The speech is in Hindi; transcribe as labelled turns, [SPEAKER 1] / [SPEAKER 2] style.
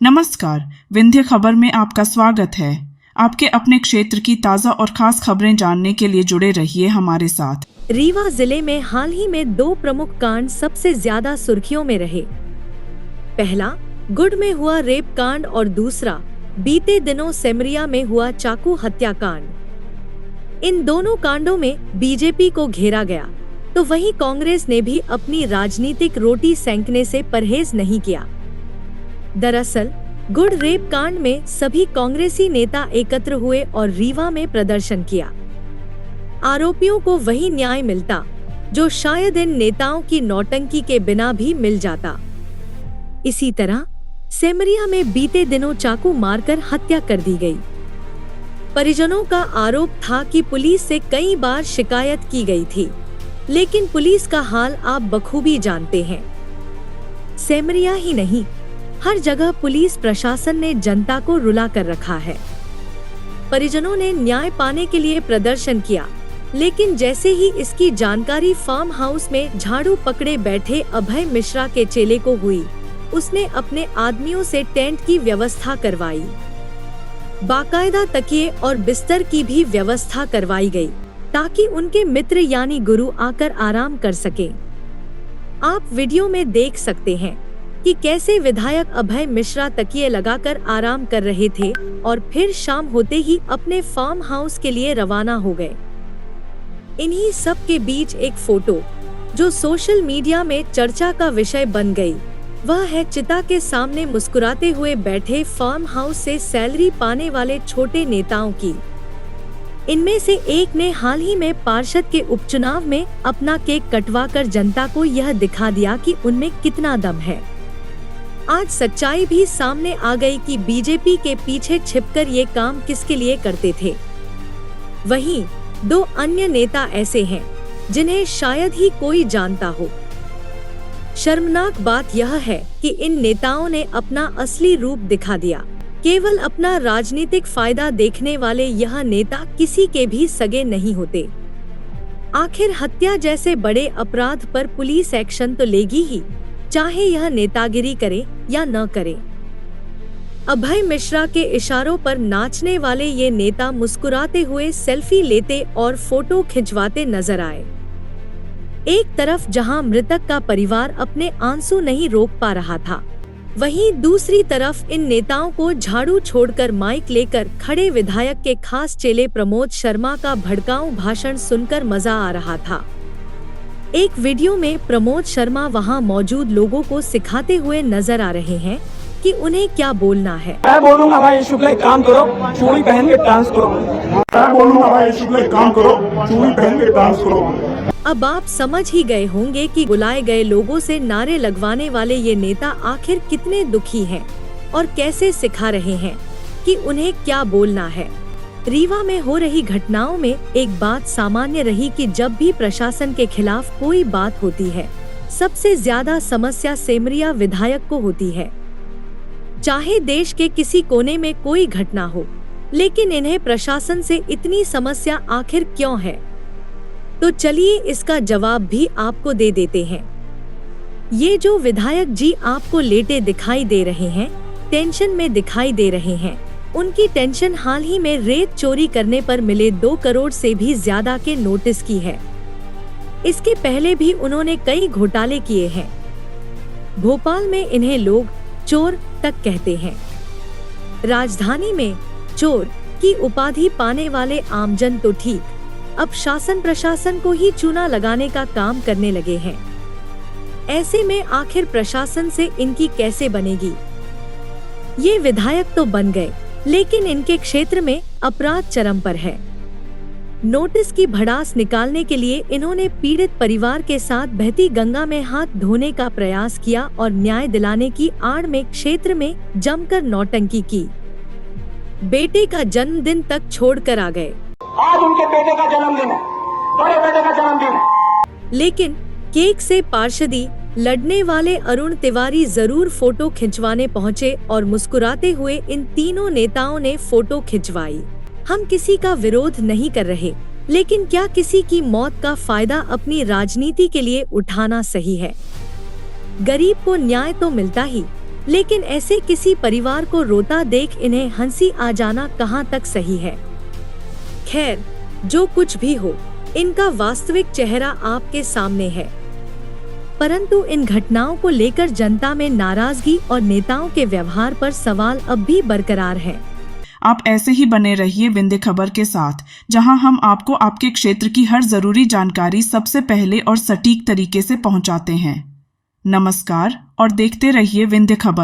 [SPEAKER 1] नमस्कार, विंध्य खबर में आपका स्वागत है। आपके अपने क्षेत्र की ताज़ा और खास खबरें जानने के लिए जुड़े रहिए हमारे साथ।
[SPEAKER 2] रीवा जिले में हाल ही में दो प्रमुख कांड सबसे ज्यादा सुर्खियों में रहे। पहला गुड में हुआ रेप कांड और दूसरा बीते दिनों सेमरिया में हुआ चाकू हत्याकांड। इन दोनों कांडों में बीजेपी को घेरा गया, तो वहीं कांग्रेस ने भी अपनी राजनीतिक रोटी सेंकने से परहेज नहीं किया। दरअसल गुड रेप कांड में सभी कांग्रेसी नेता एकत्र हुए और रीवा में प्रदर्शन किया। आरोपियों को वही न्याय मिलता जो शायद इन नेताओं की नौटंकी के बिना भी मिल जाता। इसी तरह सेमरिया में बीते दिनों चाकू मारकर हत्या कर दी गई। परिजनों का आरोप था कि पुलिस से कई बार शिकायत की गई थी, लेकिन पुलिस का हाल आप बखूबी जानते हैं। सेमरिया ही नहीं, हर जगह पुलिस प्रशासन ने जनता को रुला कर रखा है। परिजनों ने न्याय पाने के लिए प्रदर्शन किया, लेकिन जैसे ही इसकी जानकारी फार्म हाउस में झाड़ू पकड़े बैठे अभय मिश्रा के चेले को हुई, उसने अपने आदमियों से टेंट की व्यवस्था करवाई। बाकायदा तकिए और बिस्तर की भी व्यवस्था करवाई गई, ताकि उनके मित्र यानी गुरु आकर आराम कर सके। आप वीडियो में देख सकते हैं कि कैसे विधायक अभय मिश्रा तकिए लगाकर आराम कर रहे थे और फिर शाम होते ही अपने फार्म हाउस के लिए रवाना हो गए। इन्हीं सब के बीच एक फोटो जो सोशल मीडिया में चर्चा का विषय बन गई, वह है चिता के सामने मुस्कुराते हुए बैठे फार्म हाउस से सैलरी पाने वाले छोटे नेताओं की। इनमें से एक ने हाल ही में पार्षद के उपचुनाव में अपना केक कटवाकर जनता को यह दिखा दिया कि उनमें कितना दम है। आज सच्चाई भी सामने आ गई कि बीजेपी के पीछे छिपकर ये काम किसके लिए करते थे। वहीं दो अन्य नेता ऐसे हैं जिन्हें शायद ही कोई जानता हो। शर्मनाक बात यह है कि इन नेताओं ने अपना असली रूप दिखा दिया। केवल अपना राजनीतिक फायदा देखने वाले यह नेता किसी के भी सगे नहीं होते। आखिर हत्या जैसे बड़े अपराध पर पुलिस एक्शन तो लेगी ही, चाहे यह नेतागिरी करे या न करे। अभय मिश्रा के इशारों पर नाचने वाले ये नेता मुस्कुराते हुए सेल्फी लेते और फोटो खिंचवाते नजर आए। एक तरफ जहां मृतक का परिवार अपने आंसू नहीं रोक पा रहा था, वहीं दूसरी तरफ इन नेताओं को झाड़ू छोड़कर माइक लेकर खड़े विधायक के खास चेले प्रमोद शर्मा का भड़काऊ भाषण सुनकर मजा आ रहा था। एक वीडियो में प्रमोद शर्मा वहां मौजूद लोगों को सिखाते हुए नजर आ रहे हैं कि उन्हें क्या बोलना है।
[SPEAKER 3] मैं बोलूंगा भाई शुक्ला एक काम करो, चूड़ी पहन के डांस करो। मैं बोलूंगा भाई शुक्ला एक काम करो, चूड़ी पहन के डांस करो।
[SPEAKER 2] अब आप समझ ही गए होंगे कि बुलाए गए लोगों से नारे लगवाने वाले ये नेता आखिर कितने दुखी हैं और कैसे सिखा रहे हैं कि उन्हें क्या बोलना है। रीवा में हो रही घटनाओं में एक बात सामान्य रही कि जब भी प्रशासन के खिलाफ कोई बात होती है, सबसे ज्यादा समस्या सेमरिया विधायक को होती है। चाहे देश के किसी कोने में कोई घटना हो, लेकिन इन्हें प्रशासन से इतनी समस्या आखिर क्यों है? तो चलिए इसका जवाब भी आपको दे देते हैं। ये जो विधायक जी आपको लेटे दिखाई दे रहे हैं, टेंशन में दिखाई दे रहे हैं, उनकी टेंशन हाल ही में रेत चोरी करने पर मिले 2 करोड़ से भी ज्यादा के नोटिस की है। इसके पहले भी उन्होंने कई घोटाले किए हैं। भोपाल में इन्हें लोग चोर तक कहते हैं। राजधानी में चोर की उपाधि पाने वाले आमजन तो ठीक, अब शासन प्रशासन को ही चूना लगाने का काम करने लगे हैं। ऐसे में आखिर प्रशासन से इनकी कैसे बनेगी? ये विधायक तो बन गए, लेकिन इनके क्षेत्र में अपराध चरम पर है। नोटिस की भड़ास निकालने के लिए इन्होंने पीड़ित परिवार के साथ बहती गंगा में हाथ धोने का प्रयास किया और न्याय दिलाने की आड़ में क्षेत्र में जमकर नौटंकी की। बेटे का जन्मदिन तक छोड़कर आ गए।
[SPEAKER 3] आज उनके बेटे का जन्मदिन है, बड़े बेटे का जन्मदिन है।
[SPEAKER 2] लेकिन केक से पार्षदी लड़ने वाले अरुण तिवारी जरूर फोटो खिंचवाने पहुंचे और मुस्कुराते हुए इन तीनों नेताओं ने फोटो खिंचवाई। हम किसी का विरोध नहीं कर रहे, लेकिन क्या किसी की मौत का फायदा अपनी राजनीति के लिए उठाना सही है? गरीब को न्याय तो मिलता ही, लेकिन ऐसे किसी परिवार को रोता देख इन्हें हंसी आ जाना कहाँ तक सही है। खैर, जो कुछ भी हो, इनका वास्तविक चेहरा आपके सामने है। परंतु इन घटनाओं को लेकर जनता में नाराजगी और नेताओं के व्यवहार पर सवाल अब भी बरकरार है।
[SPEAKER 1] आप ऐसे ही बने रहिए विंध्य खबर के साथ, जहां हम आपको आपके क्षेत्र की हर जरूरी जानकारी सबसे पहले और सटीक तरीके से पहुंचाते हैं। नमस्कार और देखते रहिए विंध्य खबर।